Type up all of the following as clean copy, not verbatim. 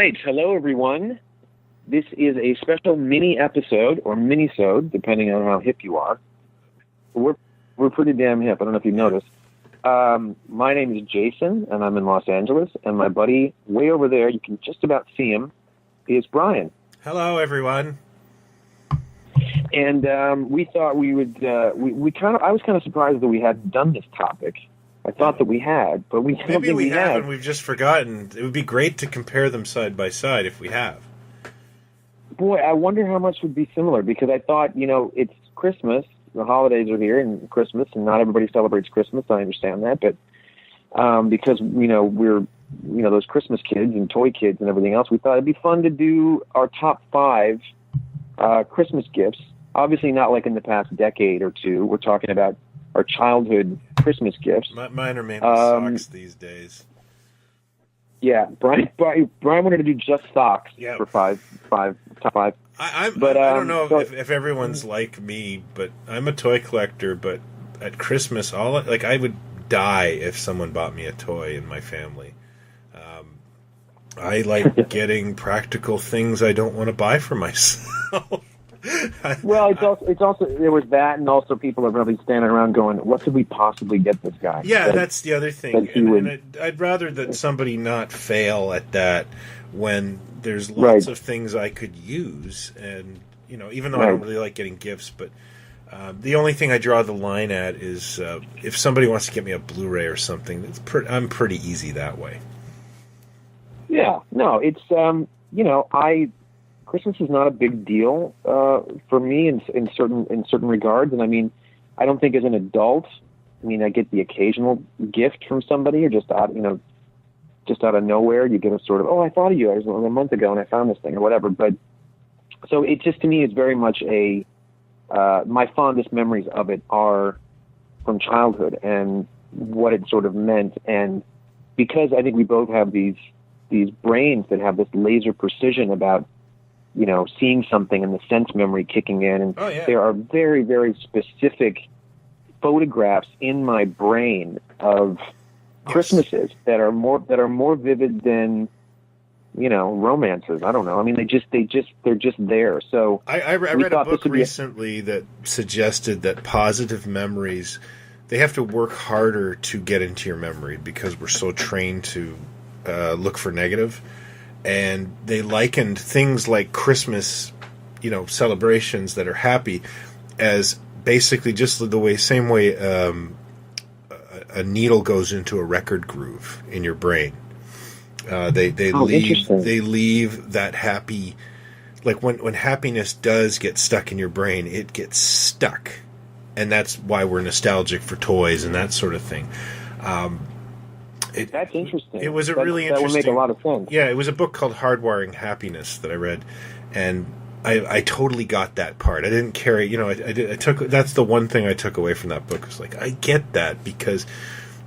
right. Hello, everyone. This is a special mini episode, or Mini-Sode, depending on how hip you are. We're pretty damn hip. I don't know if you noticed. My name is Jason, and I'm in Los Angeles. And my buddy way over there, you can just about see him, is Brian. Hello, everyone. And we thought we would. I was kind of surprised that we hadn't done this topic. I thought that we had, but we maybe we have, and we've just forgotten. It would be great to compare them side by side if we have. Boy, I wonder how much would be similar, because I thought, it's Christmas, the holidays are here, and Christmas, and not everybody celebrates Christmas. I understand that, but because we're those Christmas kids and toy kids and everything else, we thought it'd be fun to do our top 5 Christmas gifts. Obviously, not like in the past decade or two. We're talking about our childhood Christmas gifts. Mine are mainly socks these days. Yeah, Brian wanted to do just socks for top 5. I don't know if everyone's like me, but I'm a toy collector. But at Christmas, I would die if someone bought me a toy in my family. I like getting practical things I don't want to buy for myself. Well, it's also there was that, and also people are really standing around going, "What could we possibly get this guy?" Yeah, that's the other thing. And I'd rather that somebody not fail at that when there's lots of things I could use, and even though I don't really like getting gifts, but the only thing I draw the line at is if somebody wants to get me a Blu-ray or something. I'm pretty easy that way. Yeah, no, it's Christmas is not a big deal for me in certain regards, and I mean, I don't think as an adult, I get the occasional gift from somebody, or just out of nowhere, you get a sort of, I thought of you, it was a month ago, and I found this thing or whatever. But so it just, to me, is very much my fondest memories of it are from childhood and what it sort of meant, and because I think we both have these brains that have this laser precision about seeing something and the sense memory kicking in. And there are very, very specific photographs in my brain of Christmases that are more vivid than, romances. I don't know. They're just there. So I read a book recently that suggested that positive memories, they have to work harder to get into your memory because we're so trained to look for negative. And they likened things like Christmas, celebrations that are happy, as basically just same way a needle goes into a record groove in your brain. They leave that happy, like when happiness does get stuck in your brain, it gets stuck, and that's why we're nostalgic for toys and that sort of thing. That's interesting. It was really interesting. That would make a lot of sense. Yeah, it was a book called Hardwiring Happiness that I read, and I totally got that part. I didn't carry, that's the one thing I took away from that book. Was like, I get that, because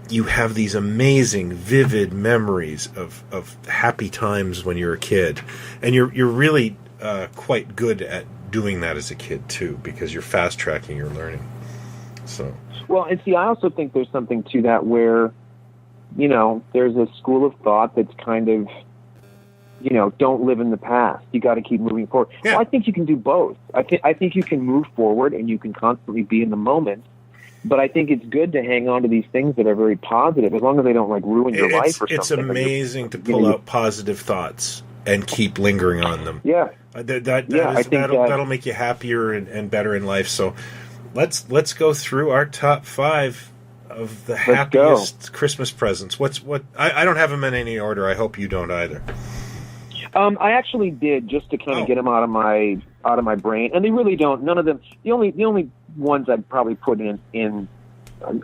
you have these amazing, vivid memories of happy times when you're a kid, and you're really quite good at doing that as a kid too, because you're fast tracking your learning. So well, and see, I also think there's something to that where, there's a school of thought that's kind of, don't live in the past. You got to keep moving forward. Yeah. Well, I think you can do both. I think you can move forward and you can constantly be in the moment. But I think it's good to hang on to these things that are very positive, as long as they don't ruin your life or something. It's amazing to pull out positive thoughts and keep lingering on them. Yeah. That'll make you happier and better in life. So let's go through our top 5 of the happiest Christmas presents. I don't have them in any order. I hope you don't either. I actually did, just to kind of get them out of my brain, and they really don't. None of them. The only ones I'd probably put in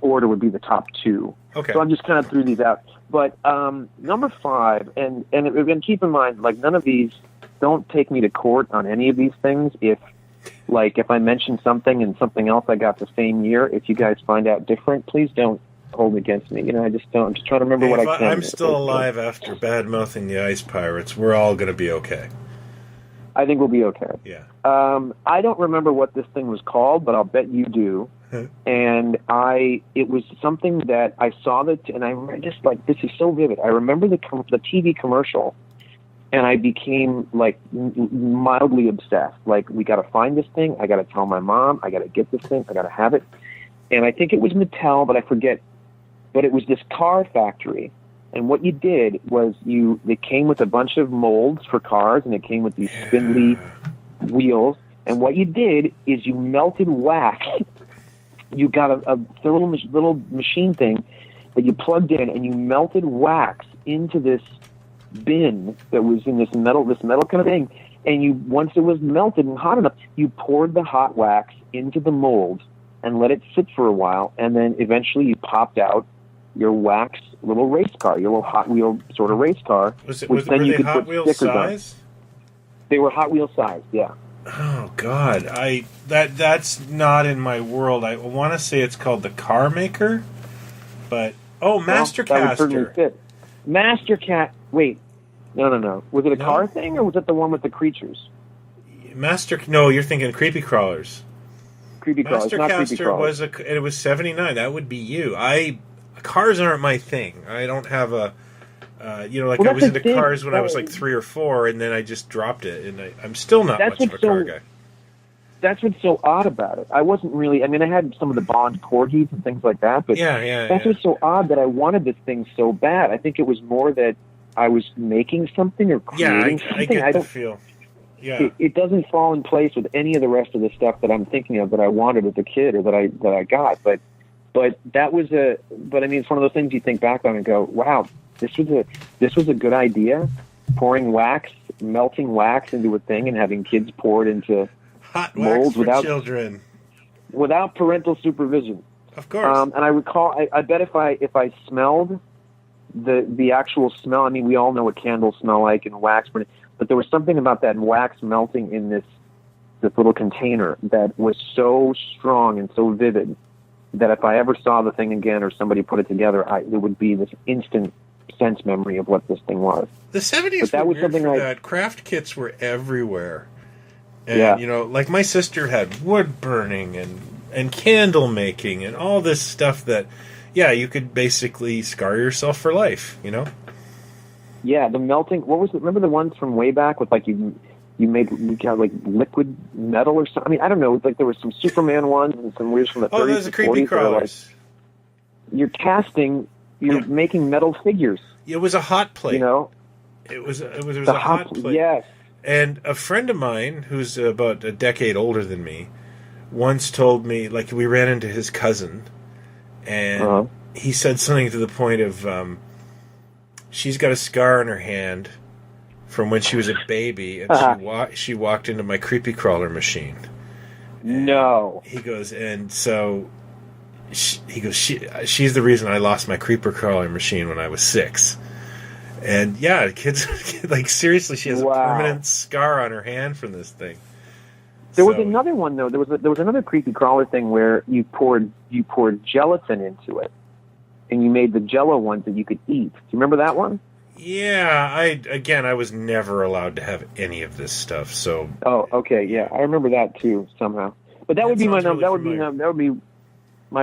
order would be the top 2. Okay. So I'm just kind of threw these out. But number 5, and again, keep in mind, none of these, don't take me to court on any of these things. If I mention something and something else I got the same year, if you guys find out different, please don't hold it against me. I just don't. I'm just trying to remember what I can. I'm still alive after bad-mouthing the Ice Pirates. We're all going to be okay. I think we'll be okay. Yeah. I don't remember what this thing was called, but I'll bet you do. And it was something that I saw and I just this is so vivid. I remember the TV commercial, and I became like mildly obsessed. Like, we got to find this thing. I got to tell my mom. I got to get this thing. I got to have it. And I think it was Mattel, but I forget. But it was this car factory. And what you did was they came with a bunch of molds for cars, and it came with these spindly wheels. And what you did is you melted wax. You got a little machine thing that you plugged in, and you melted wax into this bin that was in this metal kind of thing. And once it was melted and hot enough, you poured the hot wax into the mold and let it sit for a while. And then eventually you popped out your wax little race car, your little Hot Wheel sort of race car. Were they Hot Wheels size? They were Hot Wheel size, yeah. Oh God, that's not in my world. I want to say it's called the Car Maker, but Mastercaster. Mastercat. Wait, no. Was it a car thing, or was it the one with the creatures? No, you're thinking Creepy Crawlers. Creepy Crawlers, not Creepy Crawlers. It was $79. That would be you. Cars aren't my thing. I don't have a, I was into cars when I was like 3 or 4, and then I just dropped it, and I'm still not much of a car guy. That's what's so odd about it. I wasn't really. I mean, I had some of the Bond corgis and things like that, but that's what's so odd that I wanted this thing so bad. I think it was more that I was making something or creating something. I get the feel. Yeah, it doesn't fall in place with any of the rest of the stuff that I'm thinking of that I wanted as a kid or that I got, but. But I mean, it's one of those things you think back on and go, wow, this was a good idea. Pouring wax, melting wax into a thing, and having kids pour it into hot molds wax for children without parental supervision. Of course. And I recall, I bet if I smelled the actual smell, I mean, we all know what candles smell like and wax, but there was something about that wax melting in this little container that was so strong and so vivid that if I ever saw the thing again or somebody put it together, it would be this instant sense memory of what this thing was. The 70s were weird for that. Craft kits were everywhere. And, like my sister had wood burning and candle making and all this stuff that, you could basically scar yourself for life, Yeah, the melting, what was it? Remember the ones from way back with like you got like liquid metal or something. I mean, I don't know. Like there was some Superman ones and some weird from the 30s. Oh, those are Creepy Crawlers. Like, you're making metal figures. It was a hot plate. It was a hot plate. Yes. And a friend of mine who's about a decade older than me once told me, like, we ran into his cousin, and he said something to the point of, she's got a scar on her hand from when she was a baby, and she walked into my creepy crawler machine. No. He goes, and so she's the reason I lost my creeper crawler machine when I was 6. And kids, like, seriously, she has a permanent scar on her hand from this thing. There was another one though. There was another creepy crawler thing where you poured gelatin into it, and you made the Jello ones that you could eat. Do you remember that one? Yeah, I was never allowed to have any of this stuff. So. Oh, okay, yeah, I remember that too somehow. But that would be my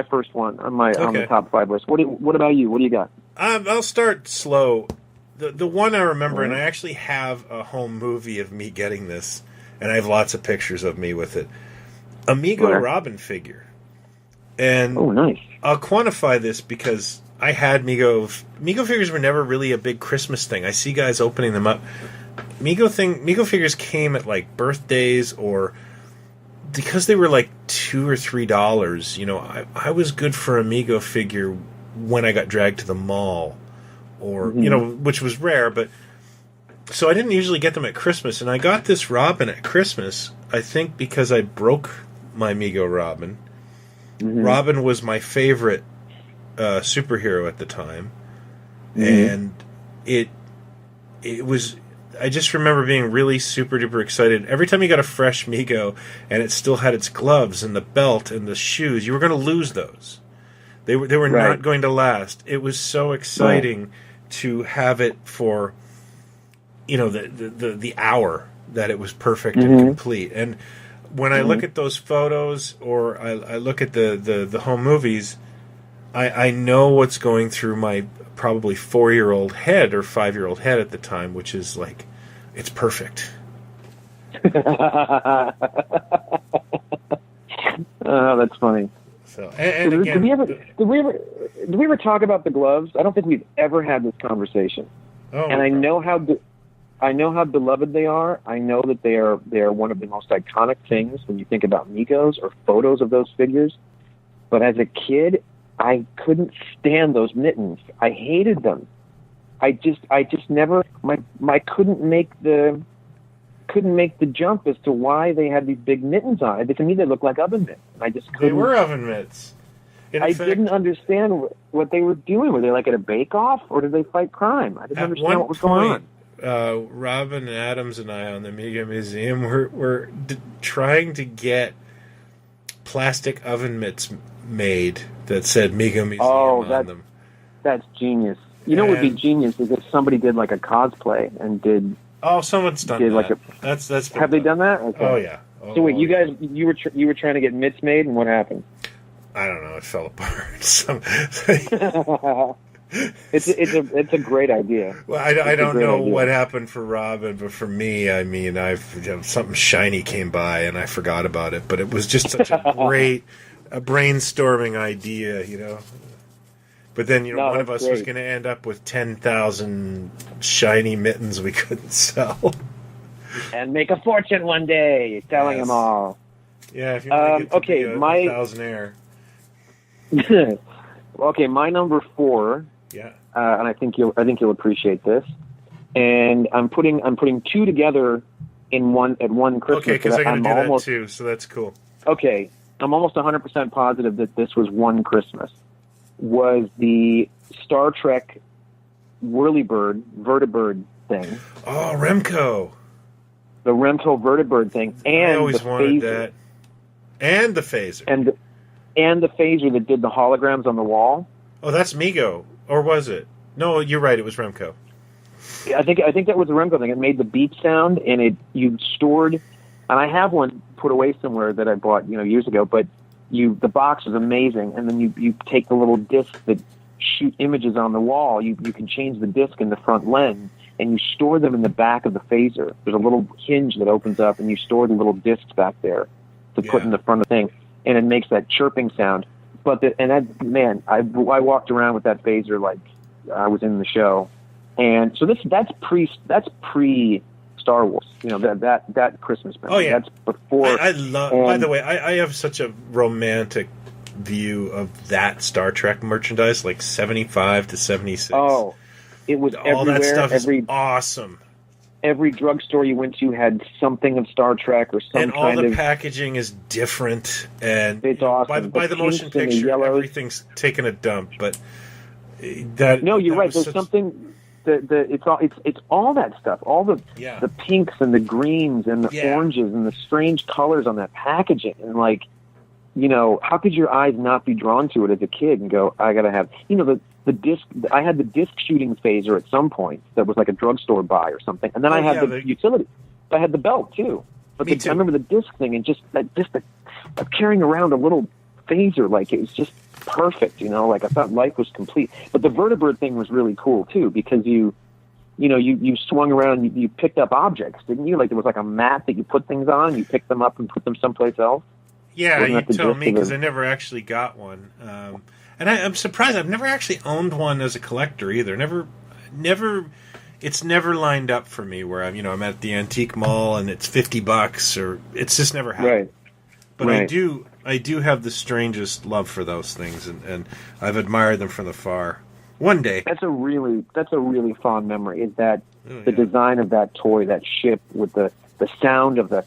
first one on the top 5 list. What about you? What do you got? I'll start slow. The one I remember, and I actually have a home movie of me getting this, and I have lots of pictures of me with it. A Mego Robin figure. And nice. I'll quantify this because I had Mego figures were never really a big Christmas thing. I see guys opening them up. Mego figures came at like birthdays, or because they were like $2 or $3. I was good for a Mego figure when I got dragged to the mall, or which was rare. But so I didn't usually get them at Christmas, and I got this Robin at Christmas. I think because I broke my Mego Robin. Robin was my favorite superhero at the time, and it was. I just remember being really super duper excited every time you got a fresh Mego, and it still had its gloves and the belt and the shoes. You were going to lose those; they were not going to last. It was so exciting to have it for, the hour that it was perfect and complete. And when I look at those photos, or I look at the home movies, I know what's going through my probably 4-year-old head or 5-year-old head at the time, which is like, It's perfect. Oh, that's funny. So, and did, again, did we ever talk about the gloves? I don't think we've ever had this conversation. And I know how beloved they are. I know that they are one of the most iconic things when you think about Megos or photos of those figures. But as a kid, I couldn't stand those mittens. I hated them. I just never couldn't make the jump as to why they had these big mittens on. To me, they looked like oven mitts. I just couldn't. They were oven mitts. I didn't understand what they were doing. Were they like at a bake-off, or did they fight crime? I didn't understand what was going on. Robin Adams and I on the Mego Museum were trying to get plastic oven mitts made that said Mego Museum on them. That's genius. You know what would be genius is if somebody did like a cosplay and did. Oh, someone's done that. Like that's have they done that? Okay. Oh yeah. So wait, you guys, you were trying to get mitts made, and what happened? I don't know. It fell apart. It's a great idea. Well, I don't know what happened for Robin, but for me, I mean, something shiny came by and I forgot about it. But it was just such a great brainstorming idea, you know. But then, one of us was going to end up with 10,000 shiny mittens we couldn't sell. And make a fortune one day selling them all. Yeah, if you want to get to be a thousandaire. Okay, my number 4. Yeah. And I think you'll appreciate this. And I'm putting two together in one Christmas. Okay, because I'm going to do that too, so that's cool. Okay, I'm almost 100% positive that this was one Christmas. Was the Star Trek Whirlybird vertibird thing? Oh, Remco. The Remco vertibird thing, and I always wanted phaser. That. And the phaser. And the phaser that did the holograms on the wall. Oh, that's Mego, or was it? No, you're right. It was Remco. I think that was the Remco thing. It made the beep sound, and you stored. And I have one put away somewhere that I bought years ago. But the box was amazing, and then you take the little discs that shoot images on the wall. You can change the disc in the front lens, and you store them in the back of the phaser. There's a little hinge that opens up, and you store the little discs back there to put in the front of the thing, and it makes that chirping sound. But I walked around with that phaser like I was in the show, and so that's pre Star Wars. That Christmas memory. Oh yeah, that's before. I love. By the way, I have such a romantic view of that Star Trek merchandise, like 75 to 76. Oh, it was all everywhere. That stuff is awesome. Every drugstore you went to had something of Star Trek or some and all the packaging is different, and it's awesome. By the motion picture, everything's taken a dump. But that you're right. There's something. It's all that stuff. All the pinks and the greens and the oranges and the strange colors on that packaging, and how could your eyes not be drawn to it as a kid and go, I gotta have the disc. I had the disc shooting phaser at some point that was like a drugstore buy or something, and then I had the utility. I had the belt too. But Me too. I remember the disc thing, and just carrying around a little phaser, like it was just perfect. I thought life was complete. But the vertibird thing was really cool too, because you swung around, and you picked up objects, didn't you? Like there was like a mat that you put things on, you picked them up and put them someplace else. Yeah, you tell me, because I never actually got one. And I'm surprised. I've never actually owned one as a collector either. Never. It's never lined up for me where I'm at the antique mall and it's $50 or it's just never happened. Right. But I do have the strangest love for those things, and I've admired them from afar. One day. That's a really fond memory. Is that the design of that toy, that ship with the sound of the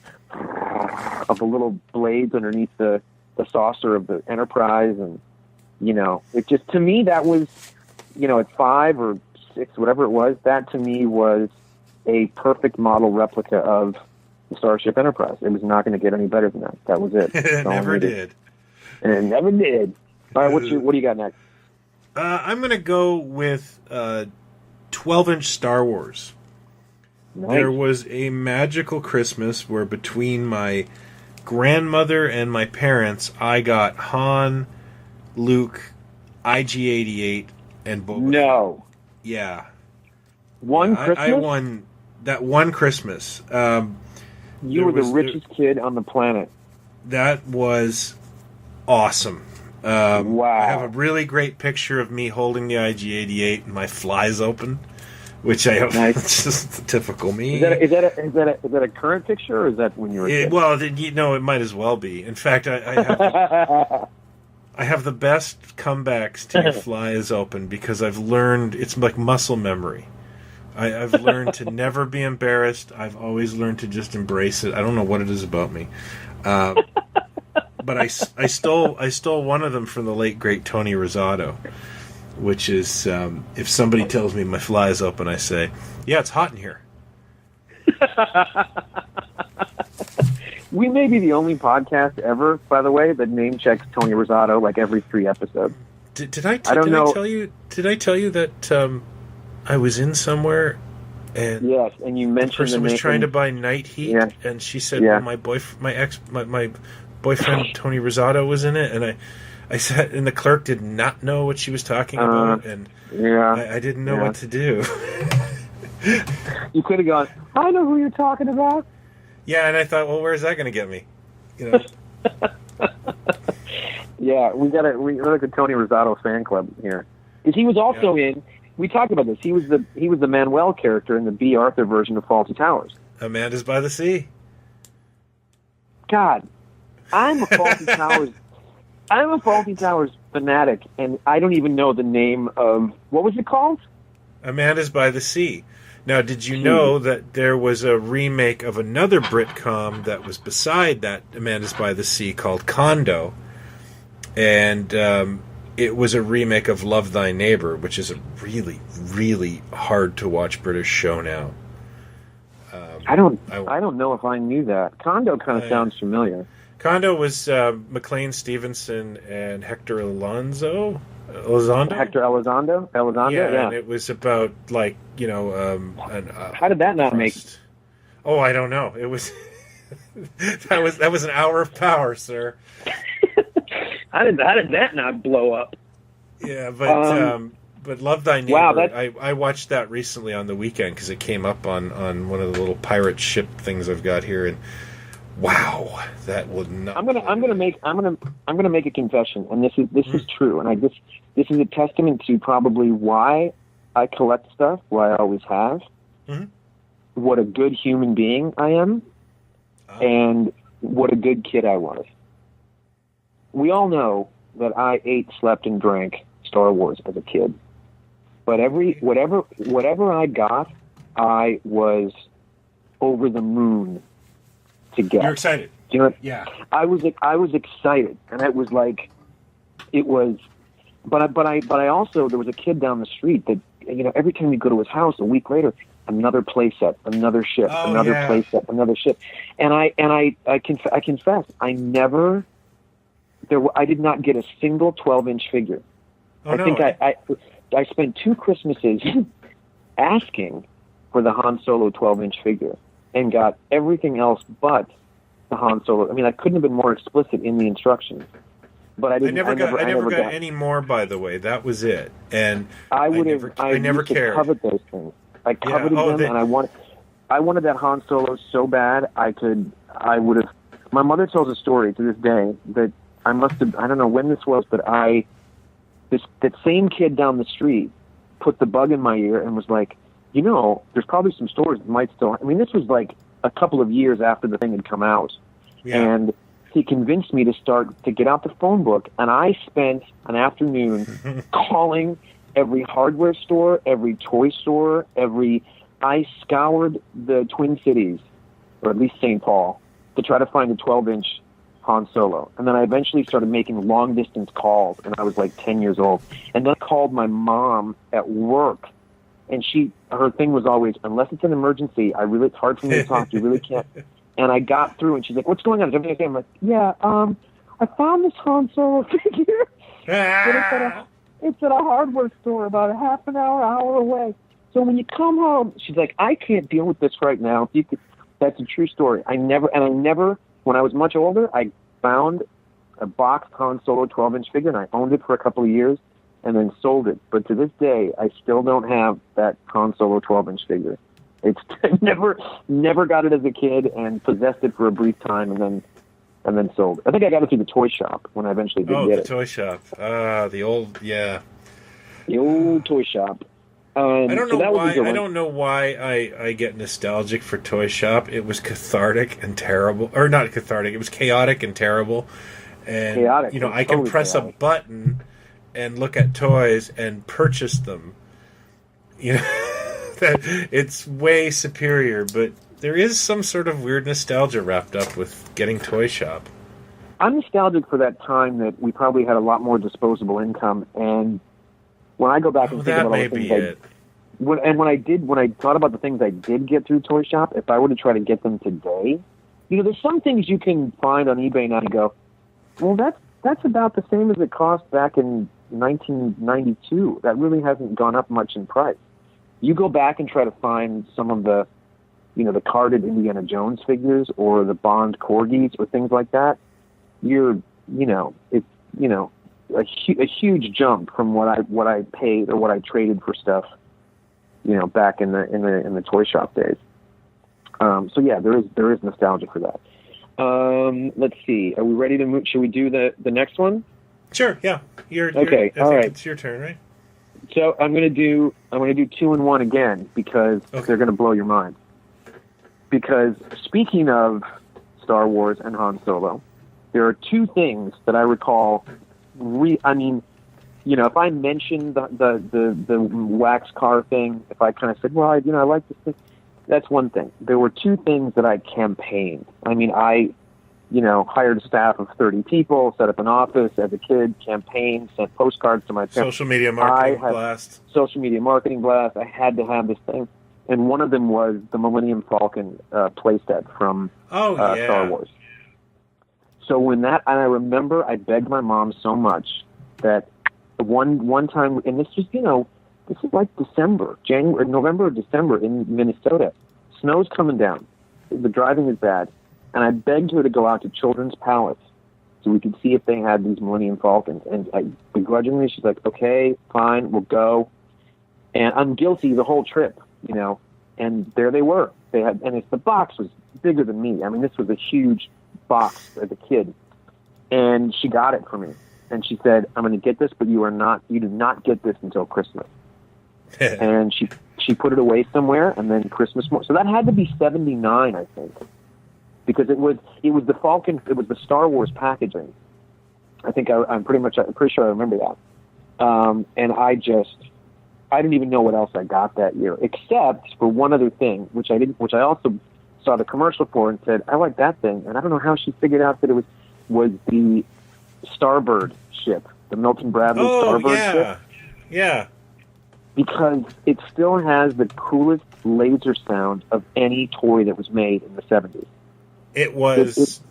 little blades underneath the saucer of the Enterprise, and it just, to me, that was, at 5 or 6, whatever it was, that to me was a perfect model replica of the Starship Enterprise. It was not going to get any better than that. That was it. It never did. And it never did. All right, what do you got next? I'm going to go with 12-inch Star Wars. Nice. There was a magical Christmas where between my grandmother and my parents, I got Han, Luke, IG-88, and Boba. No. Yeah. One Christmas? I won that one Christmas. You were the richest kid on the planet. That was awesome. Wow. I have a really great picture of me holding the IG-88 and my flies open, which I have. Nice. It's just typical me. Is that a current picture, or is that when you were a kid? Well, it might as well be. In fact, I have the best comebacks to your flies open because I've learned it's like muscle memory. I've learned to never be embarrassed. I've always learned to just embrace it. I don't know what it is about me. But I stole one of them from the late great Tony Rosato, which is if somebody tells me my fly is open, I say, "Yeah, it's hot in here." We may be the only podcast ever, by the way, that name checks Tony Rosato like every 3 episodes. Did I tell you that I was in somewhere and yes, and you mentioned the person was trying to buy night heat, and she said, "Well, my boyfriend Tony Rosato was in it," and I said, and the clerk did not know what she was talking about, and I didn't know what to do. You could have gone, "I know who you're talking about." Yeah, and I thought, well, where's that going to get me? You know. Yeah, we're like a Tony Rosato fan club here, because he was also in. We talked about this. He was the Manuel character in the B. Arthur version of Fawlty Towers. Amanda's by the Sea. God, I'm a Fawlty Towers fanatic, and I don't even know the name of what was it called? Amanda's by the Sea. Now, did you know that there was a remake of another Britcom that was beside that Amanda's by the Sea called Condo, and it was a remake of Love Thy Neighbor, which is a really, really hard to watch British show now. I don't know if I knew that. Condo kind of sounds familiar. Condo was McLean Stevenson and Hector Elizondo. Hector Elizondo, yeah. And it was about how did that not make? Oh, I don't know. It was that was an hour of power, sir. How did that not blow up? Yeah, but Love Thy Neighbor. Wow, I watched that recently on the weekend because it came up on one of the little pirate ship things I've got here, and wow, that would not. I'm gonna make a confession, and this is true, and this is a testament to probably why I collect stuff, why I always have, what a good human being I am, and what a good kid I was. We all know that I ate, slept, and drank Star Wars as a kid, but whatever I got, I was over the moon to get. You're excited. Do you know? Yeah. I was excited, and it was like, it was, but I also, there was a kid down the street that, every time you go to his house, a week later, another playset, another ship, playset, another ship, and I confess, I did not get a single 12-inch figure. I spent 2 Christmases asking for the Han Solo 12-inch figure, and got everything else but the Han Solo. I mean, I couldn't have been more explicit in the instructions. But I never got any more, by the way. That was it. And I never cared. Coveted those things. I coveted them, and I wanted that Han Solo so bad I would have. My mother tells a story to this day that I don't know when this was, but that same kid down the street put the bug in my ear and was like, there's probably some stores that might still. I mean, this was like a couple of years after the thing had come out, and he convinced me to get out the phone book, and I spent an afternoon calling every hardware store, every toy store, I scoured the Twin Cities, or at least St. Paul, to try to find a 12-inch Han Solo. And then I eventually started making long-distance calls, and I was like 10 years old. And then I called my mom at work, and her thing was always, unless it's an emergency, it's hard for me to talk, you really can't. And I got through, and she's like, what's going on? Is everything okay? I'm like, yeah, I found this Han Solo figure. But it's at a hardware store about a half an hour away. So when you come home, she's like, I can't deal with this right now. That's a true story. I never, when I was much older, I found a boxed Han Solo 12-inch figure, and I owned it for a couple of years, and then sold it. But to this day, I still don't have that Han Solo 12-inch figure. It's never got it as a kid and possessed it for a brief time and then sold. I think I got it through the toy shop when I eventually did get it. Oh, the toy shop. The old toy shop. I don't know why I get nostalgic for Toy Shop. It was cathartic and terrible, or not cathartic. It was chaotic and terrible. And chaotic. I can press chaotic. A button and look at toys and purchase them. That it's way superior. But there is some sort of weird nostalgia wrapped up with getting Toy Shop. I'm nostalgic for that time that we probably had a lot more disposable income, and when I go back and think about all the things when I thought about the things I did get through Toy Shop, if I were to try to get them today, there's some things you can find on eBay now and go, well, that's about the same as it cost back in 1992. That really hasn't gone up much in price. You go back and try to find some of the, the carded Indiana Jones figures or the Bond corgis or things like that. A huge jump from what I paid or what I traded for stuff, back in the toy shop days. So yeah, there is nostalgia for that. Let's see. Are we ready to move? Should we do the next one? Sure. Yeah. Okay. All right. It's your turn, right? So I'm gonna do 2 and 1 again because they're gonna blow your mind. Because speaking of Star Wars and Han Solo, there are two things that I recall. If I mentioned the wax car thing, if I kind of said, well, I like this thing, that's one thing. There were two things that I campaigned. I hired a staff of 30 people, set up an office as a kid, campaigned, sent postcards to my parents. Social media marketing blast. Social media marketing blast. I had to have this thing. And one of them was the Millennium Falcon playset from Star Wars. So and I remember I begged my mom so much that one time, and this is like November or December in Minnesota. Snow's coming down. The driving is bad. And I begged her to go out to Children's Palace so we could see if they had these Millennium Falcons. And begrudgingly, she's like, okay, fine, we'll go. And I'm guilty the whole trip, and there they were. The box was bigger than me. This was a huge box as a kid. And she got it for me. And she said, I'm going to get this, but you do not get this until Christmas. And she put it away somewhere, and then Christmas morning. So that had to be 79, I think. Because it was the Falcon, it was the Star Wars packaging. I think I'm pretty sure I remember that. And I didn't even know what else I got that year, except for one other thing, which I also saw the commercial for and said, I like that thing. And I don't know how she figured out that it was the Starbird ship, the Milton Bradley Starbird ship. Yeah. Because it still has the coolest laser sound of any toy that was made in the 70s. It was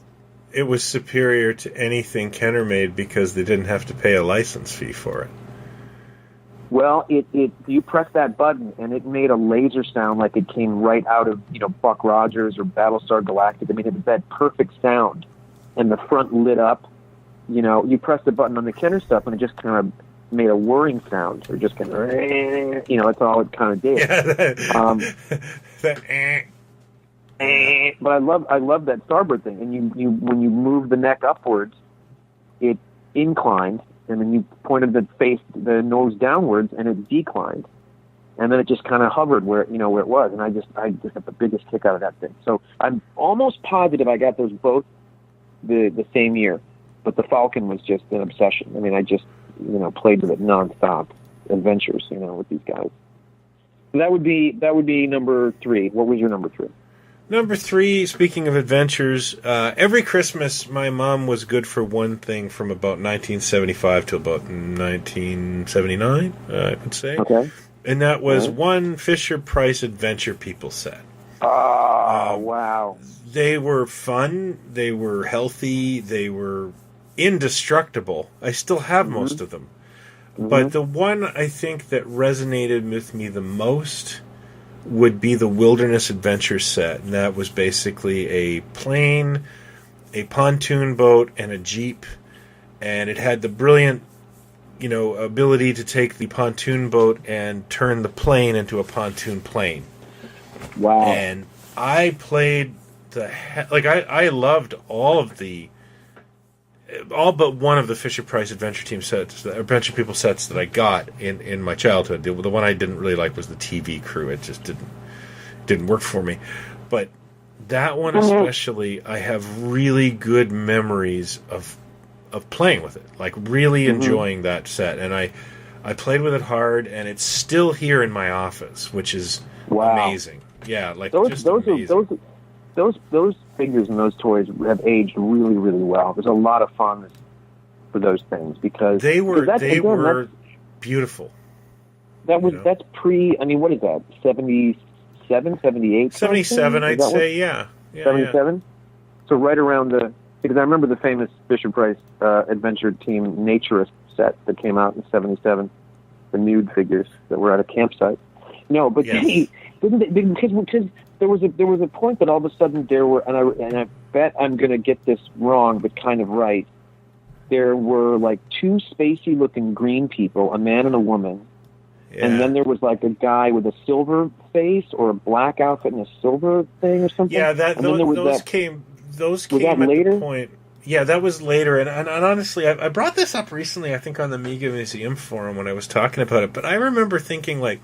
superior to anything Kenner made because they didn't have to pay a license fee for it. Well, you press that button and it made a laser sound like it came right out of Buck Rogers or Battlestar Galactica. It was that perfect sound, and the front lit up. You press the button on the Kenner stuff and it just kind of made a whirring sound, or just kind of that's all it kind of did. Yeah, But I love that Starbird thing. And you when you move the neck upwards, it inclined, and then you pointed the nose downwards, and it declined, and then it just kind of hovered where it was. And I just got the biggest kick out of that thing. So I'm almost positive I got those both the same year, but the Falcon was just an obsession. I just played with it nonstop, adventures with these guys. So that would be number 3. What was your number 3? Number 3, speaking of adventures, every Christmas my mom was good for one thing from about 1975 to about 1979, I would say. Okay. And that was one Fisher-Price Adventure People set. Oh, wow. They were fun, they were healthy, they were indestructible. I still have most of them. Mm-hmm. But the one I think that resonated with me the most would be the Wilderness Adventure set. And that was basically a plane, a pontoon boat, and a Jeep. And it had the brilliant, ability to take the pontoon boat and turn the plane into a pontoon plane. Wow. And I played I loved all but one of the Fisher-Price Adventure Team sets, the Adventure People sets that I got in my childhood. The one I didn't really like was the TV Crew. It just didn't work for me. But that one especially, I have really good memories of playing with it, like really enjoying that set. And I played with it hard, and it's still here in my office, which is amazing. Yeah, like those amazing. Those figures and those toys have aged really, really well. There's a lot of fun for those things because they were beautiful. That's pre. I mean, what is that? 77, 78? 77, I'd say. Yeah. 77. So right around because I remember the famous Fisher-Price Adventure Team Naturist set that came out in 77, the nude figures that were at a campsite. No, but yes. because there was a point that all of a sudden there were, and I bet I'm going to get this wrong, but kind of right. There were like two spacey looking green people, a man and a woman, and then there was like a guy with a silver face or a black outfit and a silver thing or something. Yeah, those came at later? the point. Yeah, that was later, and honestly, I brought this up recently, I think, on the Mega Museum forum when I was talking about it, but I remember thinking, like,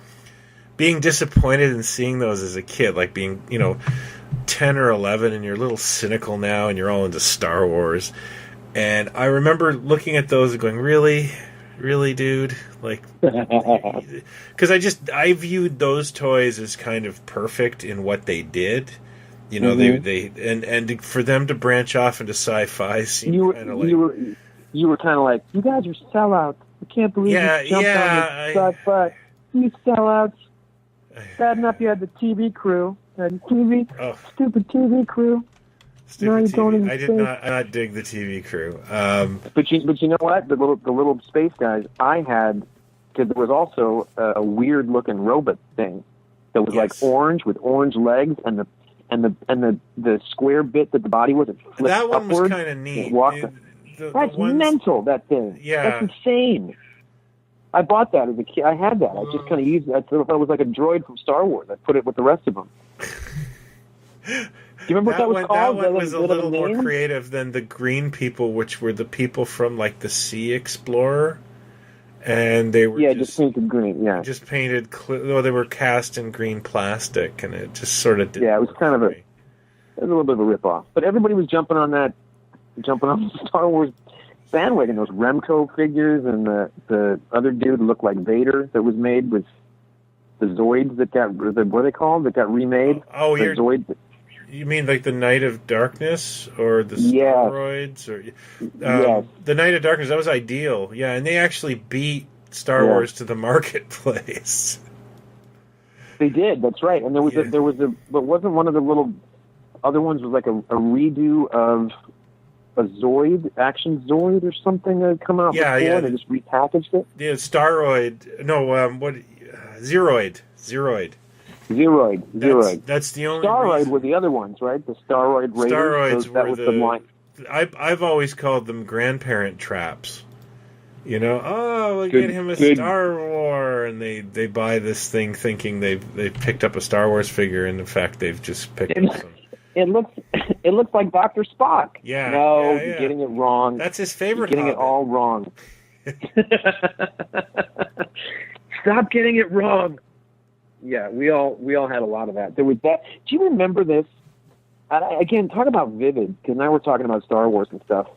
being disappointed in seeing those as a kid, like being, 10 or 11, and you're a little cynical now, and you're all into Star Wars, and I remember looking at those and going, really, dude? Like, because I viewed those toys as kind of perfect in what they did. They and for them to branch off into sci-fi seemed kind of like... You were kind of like, you guys are sellouts. I can't believe you jumped on the sci-fi. You sellouts. Bad enough you had the TV Crew. Stupid TV Crew. Stupid TV. I did not dig the TV Crew. But you know what? The little space guys I had, because there was also a weird looking robot thing that was like orange with orange legs, and the square bit that the body was, it flipped that one upward, was kind of neat. That's mental. That thing. Yeah, that's insane. I bought that as a kid. I had that. I just kind of used it. I thought it was like a droid from Star Wars. I put it with the rest of them. Do you remember what that was called? That one was a little more creative than the green people, which were the people from like the Sea Explorer, and they were just painted green. Yeah, just painted. They were cast in green plastic, and it just sort of did. Yeah, it was kind of a little bit of a ripoff. But everybody was jumping on the Star Wars bandwagon. Those Remco figures, and the other dude looked like Vader that was made with the Zoids that got, what are they called? That got remade. Zoids. You mean like the Night of Darkness or the Starroids? Or the Night of Darkness, that was Ideal. Yeah, and they actually beat Star Wars to the marketplace. They did, that's right. And but wasn't one of the little other ones was like a redo of a Zoid, Action Zoid or something that had come out before, and they just repackaged it? Yeah, Starroid. No, Zeroid. That's the only Starroid reason. were the other ones, right? The Starroid Raiders. Starroids that was the line. I've always called them grandparent traps. We'll get him a Star Wars, and they buy this thing thinking they've picked up a Star Wars figure, and in fact they've just picked up some. It looks like Dr. Spock. Yeah. No, you're getting it wrong. That's his favorite. You're getting it all wrong. Stop getting it wrong. Yeah, we all had a lot of that. There was that. Do you remember this? Again, talk about vivid, because now we're talking about Star Wars and stuff.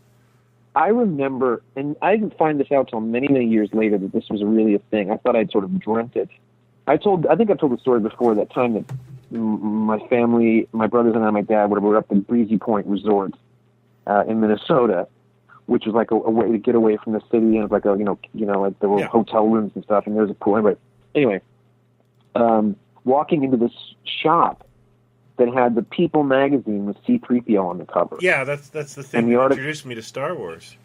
I remember, and I didn't find this out until many, many years later that this was really a thing. I thought I'd sort of dreamt it. I think I've told the story before, that time that my family, my brothers and I, my dad, were up at Breezy Point Resort in Minnesota, which was like a way to get away from the city, and it was like like there were hotel rooms and stuff, and there was a pool. Anyway, walking into this shop that had the People magazine with C-3PO on the cover. Yeah, that's the thing that introduced me to Star Wars.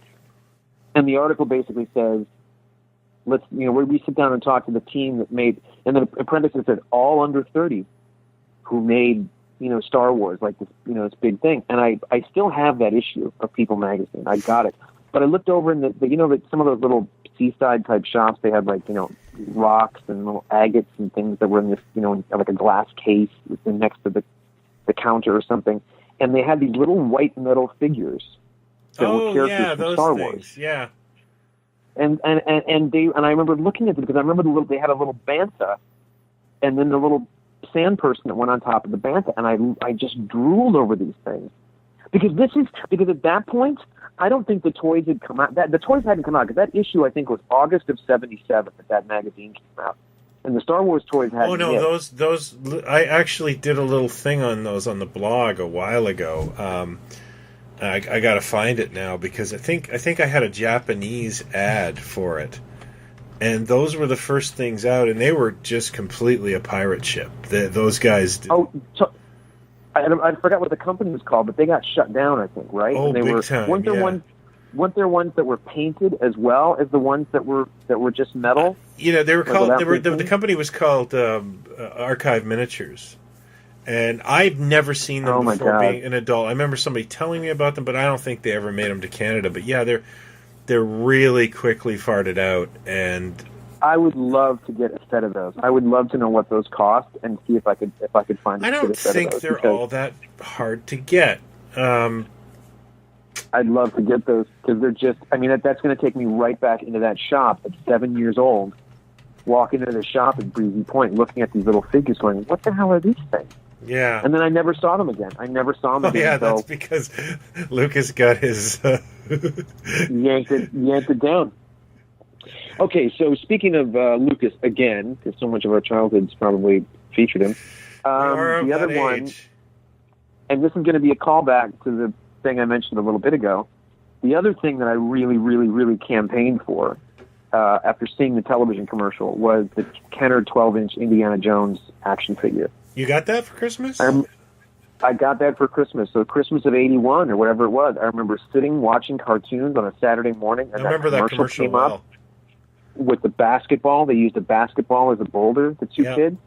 And the article basically says, we sit down and talk to the team that made, and then the apprentice said all under 30 who made, Star Wars, like this, this big thing. And I still have that issue of People magazine. I got it. But I looked over in the some of those little seaside type shops, they had like, rocks and little agates and things that were in this, like a glass case next to the counter or something. And they had these little white metal figures that were characters from Star Wars. Yeah. And I remember looking at them because I remember they had a little bantha, and then the little sand person that went on top of the bantha, and I just drooled over these things because at that point I don't think the toys had come out. The toys hadn't come out because that issue I think was August of '77 that magazine came out, and the Star Wars toys hadn't. Oh no, those I actually did a little thing on those on the blog a while ago. I got to find it now because I think I had a Japanese ad for it, and those were the first things out, and they were just completely a pirate ship. Those guys. I forgot what the company was called, but they got shut down. I think right. Oh, and they big time. Weren't there ones that were painted as well as the ones that were just metal? They were called. The company was called Archive Miniatures. And I've never seen them before being an adult. I remember somebody telling me about them, but I don't think they ever made them to Canada. But yeah, they're really quickly farted out. And I would love to get a set of those. I would love to know what those cost and see if I could find. I don't think they're all that hard to get. I'd love to get those because they're just. I mean, that's going to take me right back into that shop at 7 years old. Walking into the shop at Breezy Point, looking at these little figures, going, "What the hell are these things?" Yeah. And then I never saw them again. Yeah, that's because Lucas got his yanked it down. Okay, so speaking of Lucas again, because so much of our childhoods probably featured him. The other one, and this is going to be a callback to the thing I mentioned a little bit ago. The other thing that I really, really, really campaigned for after seeing the television commercial was the Kenner 12-inch Indiana Jones action figure. You got that for Christmas? I got that for Christmas. So Christmas of '81 or whatever it was. I remember sitting watching cartoons on a Saturday morning, and that commercial came up with the basketball. They used a basketball as a boulder, the two kids.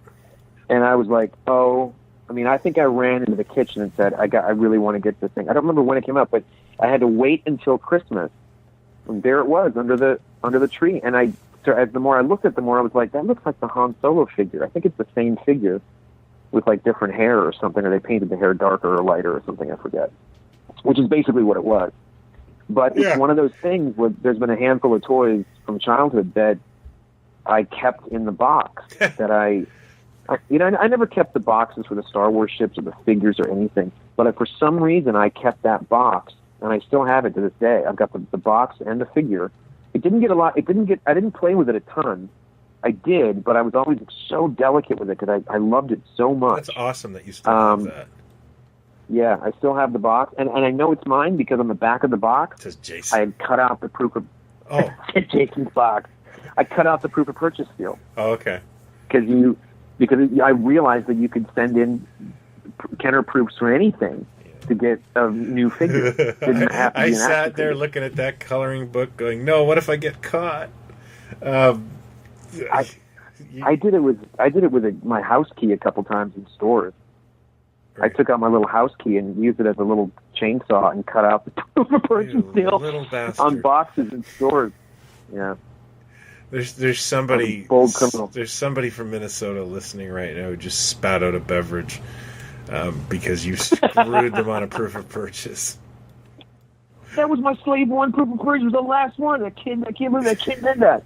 And I was like, I think I ran into the kitchen and said, I really want to get this thing. I don't remember when it came up, but I had to wait until Christmas. And there it was under the tree. And the more I looked at it, the more I was like, that looks like the Han Solo figure. I think it's the same figure with like different hair or something, or they painted the hair darker or lighter or something, I forget. Which is basically what it was. But it's one of those things where there's been a handful of toys from childhood that I kept in the box that I never kept the boxes for the Star Wars ships or the figures or anything, but for some reason I kept that box, and I still have it to this day. I've got the box and the figure. It didn't get a lot. I didn't play with it a ton. I did, but I was always so delicate with it because I loved it so much. That's awesome that you still have that. Yeah, I still have the box, and I know it's mine because on the back of the box, it says Jason. I had cut out the proof of Jason's box. I cut out the proof of purchase seal. Oh, okay. Because I realized that you could send in Kenner proofs for anything to get a new figure. Didn't have to be I sat there looking at that coloring book, going, "No, what if I get caught?" I did it with my house key a couple times in stores. Right. I took out my little house key and used it as a little chainsaw and cut out the proof of purchase seal on boxes in stores. Yeah. There's somebody bold criminal. There's somebody from Minnesota listening right now who just spat out a beverage because you screwed them on a proof of purchase. That was my slave one proof of purchase. It was the last one. I can't believe that kid did that.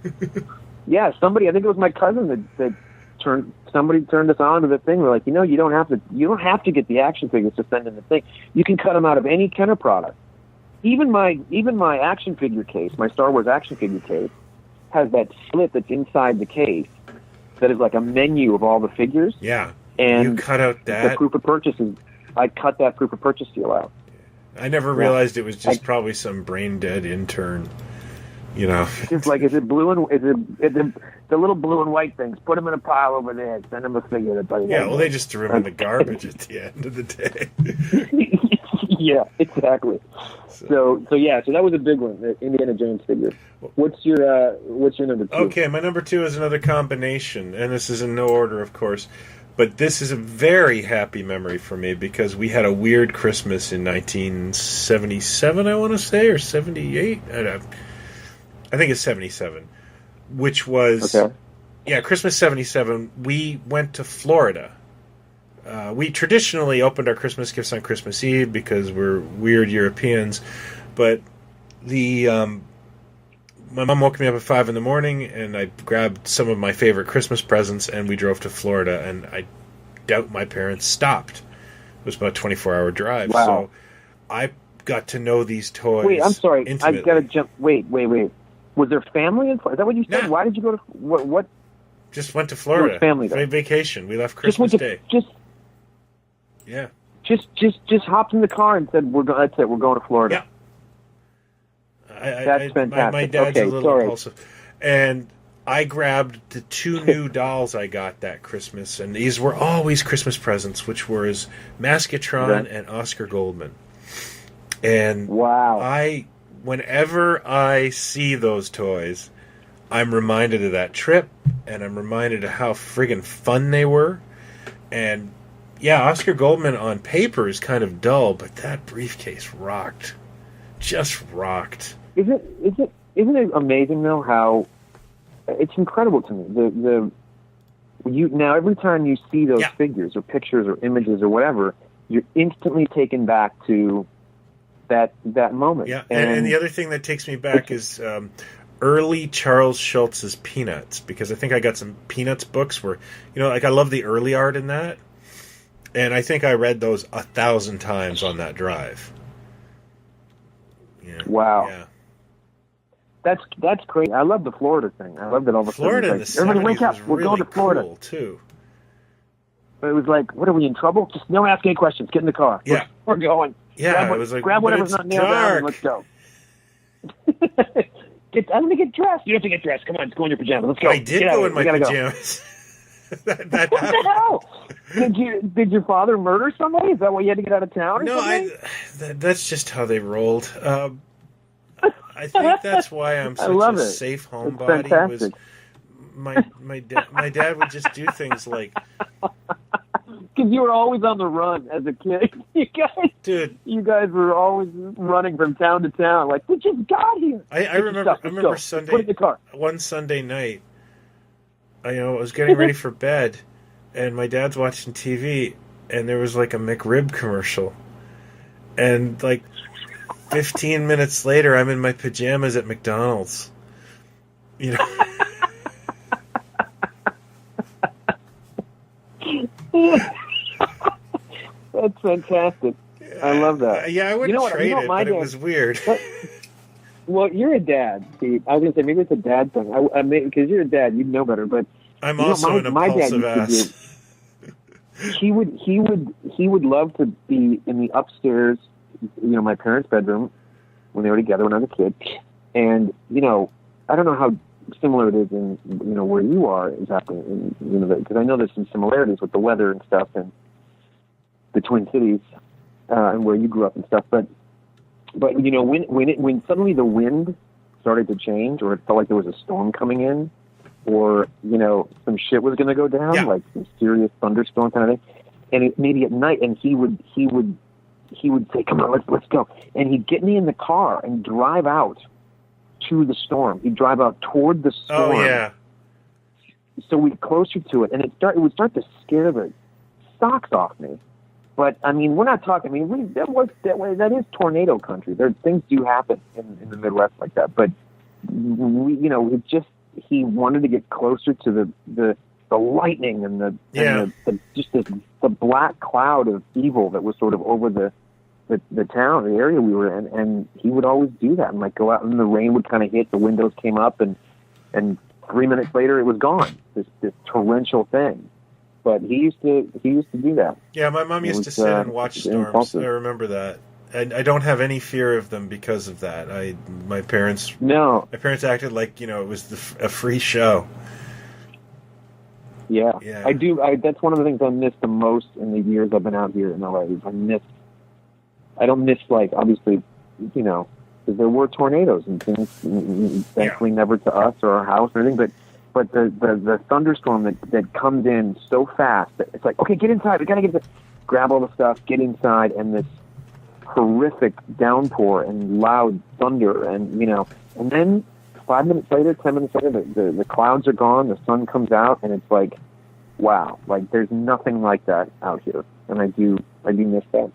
Yeah, somebody. I think it was my cousin that somebody turned us on to the thing. We're like, you don't have to get the action figures to send in the thing. You can cut them out of any Kenner product. Even my action figure case, my Star Wars action figure case, has that slit that's inside the case that is like a menu of all the figures. Yeah. And you cut out that the proof of purchase. I cut that proof of purchase seal out. I never realized it was just probably some brain dead intern. Just like, is it blue and is it the little blue and white things? Put them in a pile over there. Send them a figure. They just threw them in the garbage at the end of the day. Yeah, exactly. So that was a big one, the Indiana Jones figure. What's your number two? Okay, my number two is another combination, and this is in no order, of course. But this is a very happy memory for me because we had a weird Christmas in 1977, I want to say, or 78. I think it's 77, which was Yeah, Christmas 77, we went to Florida. We traditionally opened our Christmas gifts on Christmas Eve because we're weird Europeans. But my mom woke me up at 5 in the morning, and I grabbed some of my favorite Christmas presents, and we drove to Florida, and I doubt my parents stopped. It was about a 24-hour drive. Wow. So I got to know these toys. Wait, I'm sorry. Intimately. I've got to jump. Wait. Was there family in Florida? Is that what you said? Nah. Why did you go to what? Just went to Florida. Family though. Vacation. We left Christmas Day. Yeah. Just hopped in the car and said, that's it. We're going to Florida. Yeah. That's fantastic. My dad's okay, a little impulsive. And I grabbed the 2 new dolls I got that Christmas, and these were always Christmas presents, which was Maskatron and Oscar Goldman. And wow. Whenever I see those toys, I'm reminded of that trip, and I'm reminded of how friggin' fun they were. And yeah, Oscar Goldman on paper is kind of dull, but that briefcase rocked. Just rocked. Isn't it amazing though how it's incredible to me. Now every time you see those figures or pictures or images or whatever, you're instantly taken back to that moment. Yeah, and the other thing that takes me back is early Charles Schultz's Peanuts, because I think I got some Peanuts books where, I love the early art in that, and I think I read those 1,000 times on that drive. Yeah. Wow. Yeah. That's great. I love the Florida thing. I love that all of a sudden. Florida in the 70s everybody wake up. was We're really going to Florida. cool, too. But it was like, what are we in trouble? Just don't ask any questions. Get in the car. Yeah. We're going. Yeah, it was like, grab whatever's not nailed down and let's go. I'm going to get dressed. You don't have to get dressed. Come on, go in your pajamas. Let's go. I did go in my pajamas. What the hell? Did your father murder somebody? Is that why you had to get out of town or something? That's just how they rolled. I think that's why I'm such a safe homebody. Fantastic. My dad would just do things like... Because you were always on the run as a kid. You guys were always running from town to town. Like, we just got here. I remember Sunday. Put it in the car. One Sunday night, I was getting ready for bed, and my dad's watching TV, and there was like a McRib commercial, and like 15 minutes later, I'm in my pajamas at McDonald's. That's fantastic. I love that. Yeah, I wouldn't trade it, but it was weird. Well, you're a dad, Pete. I was going to say, maybe it's a dad thing. Because you're a dad, you'd know better. But I'm also an impulsive ass. He would love to be in the upstairs, my parents' bedroom when they were together when I was a kid. And, I don't know how similar it is in, where you are exactly, because I know there's some similarities with the weather and stuff and the Twin Cities and where you grew up and stuff. But when suddenly the wind started to change, or it felt like there was a storm coming in, or some shit was going to go down, like some serious thunderstorm kind of thing, and maybe at night, and he would say, "Come on, let's go," and he'd get me in the car and drive out to the storm. He'd drive out toward the storm. Oh yeah. So we'd closer to it, and it would start to scare the socks off me. But I mean, we're not talking. I mean, that is tornado country. Things do happen in the Midwest like that. But he wanted to get closer to the lightning and the black cloud of evil that was sort of over the town, the area we were in, and he would always do that and like go out, and the rain would kind of hit, the windows came up, and 3 minutes later it was gone. This torrential thing. But he used to do that. Yeah, my mom used to sit and watch storms. Impulsive. I remember that. I don't have any fear of them because of that. My parents acted like it was a free show. Yeah, I do. That's one of the things I miss the most in the years I've been out here in LA. I don't miss, like, obviously, because there were tornadoes and things. Thankfully, never to us or our house or anything, but the thunderstorm that comes in so fast that it's like, okay, get inside. We gotta grab all the stuff, get inside, and this horrific downpour and loud thunder, and and then 5 minutes later, 10 minutes later, the clouds are gone, the sun comes out, and it's like, wow, like there's nothing like that out here, and I do miss that.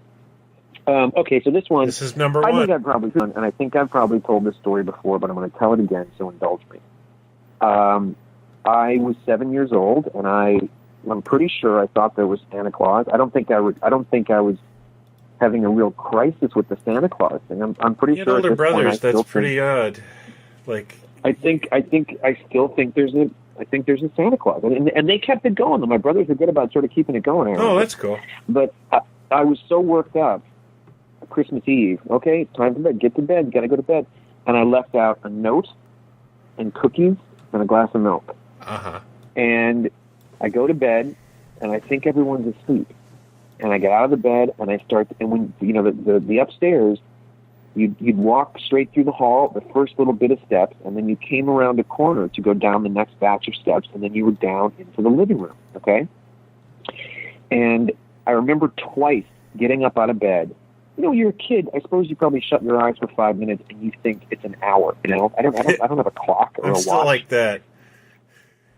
Okay, so this one, this is number one. I think I've probably told this story before, but I'm going to tell it again, so indulge me. I was 7 years old, and I'm pretty sure I thought there was Santa Claus. I don't think I was having a real crisis with the Santa Claus thing. I'm pretty sure. Older brothers, that's pretty odd. Like, I still think there's a Santa Claus, and they kept it going. My brothers were good about sort of keeping it going. Oh, that's cool. But I was so worked up. Christmas Eve. Okay, time for bed. Get to bed. Got to go to bed. And I left out a note and cookies and a glass of milk. And I go to bed, and I think everyone's asleep. And I get out of the bed, and I start. And when the upstairs, you'd walk straight through the hall, the first little bit of steps, and then you came around a corner to go down the next batch of steps, and then you were down into the living room. Okay. And I remember twice getting up out of bed. You're a kid. I suppose you probably shut your eyes for 5 minutes and you think it's an hour. I don't have a clock or a watch. I'm still like that.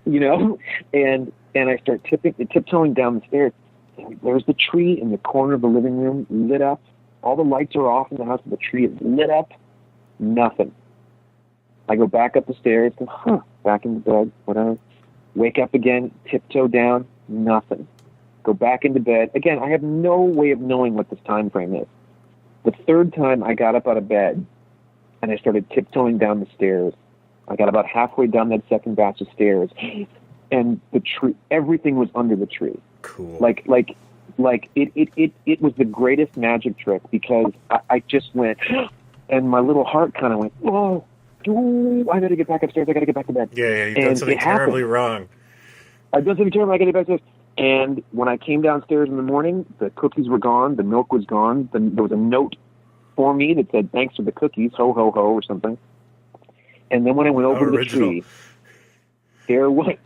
And I start tiptoeing down the stairs. There's the tree in the corner of the living room lit up. All the lights are off in the house, but the tree is lit up. Nothing. I go back up the stairs. Back in the bed. Whatever. Wake up again. Tiptoe down. Nothing. Go back into bed again. I have no way of knowing what this time frame is. The third time I got up out of bed and I started tiptoeing down the stairs. I got about halfway down that second batch of stairs, and the tree, everything was under the tree. Cool. Like it was the greatest magic trick, because I just went, and my little heart kind of went, whoa, I got to get back upstairs. I got to get back to bed. Yeah, you've done something terribly wrong. I've done something terrible. I got to get back upstairs. And when I came downstairs in the morning, the cookies were gone, the milk was gone, there was a note for me that said, "Thanks for the cookies, ho, ho, ho," or something. And then when I went over to the tree, there was,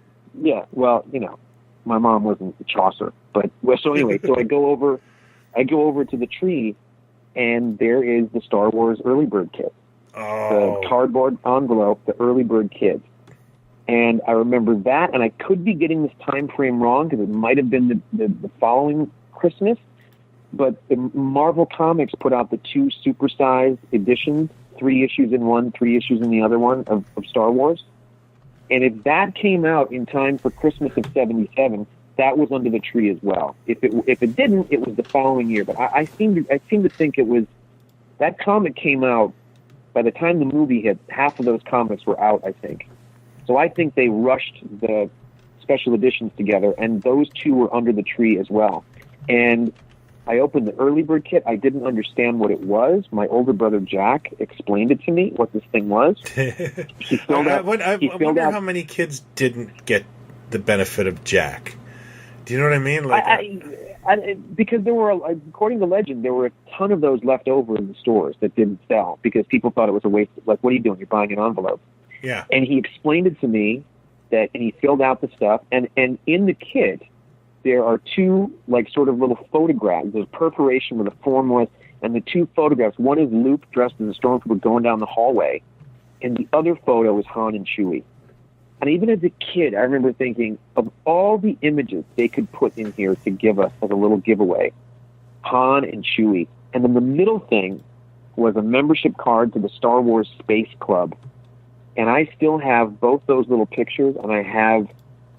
my mom wasn't Chaucer. But, so anyway, so I go over to the tree, and there is the Star Wars early bird kit. Oh. The cardboard envelope, the early bird kit. And I remember that, and I could be getting this time frame wrong, because it might have been the following Christmas, but the Marvel Comics put out the 2 supersized editions, 3 issues in one, 3 issues in the other one of Star Wars. And if that came out in time for Christmas of '77, that was under the tree as well. If it didn't, it was the following year. But I seem to think it was, that comic came out, by the time the movie hit, half of those comics were out, I think. So I think they rushed the special editions together, and those 2 were under the tree as well. And I opened the early bird kit. I didn't understand what it was. My older brother Jack explained it to me, what this thing was. He filled out. I wonder how many kids didn't get the benefit of Jack. Do you know what I mean? Like, because there were, according to legend, there were a ton of those left over in the stores that didn't sell, because people thought it was a waste. Like, what are you doing? You're buying an envelope. Yeah. And he explained it to me, and he filled out the stuff, and in the kit, there are 2, like, sort of little photographs. There's perforation where the form was, and the 2 photographs, one is Luke dressed as a stormtrooper going down the hallway, and the other photo is Han and Chewie. And even as a kid, I remember thinking, of all the images they could put in here to give us as a little giveaway, Han and Chewie. And then the middle thing was a membership card to the Star Wars Space Club. And I still have both those little pictures, and I have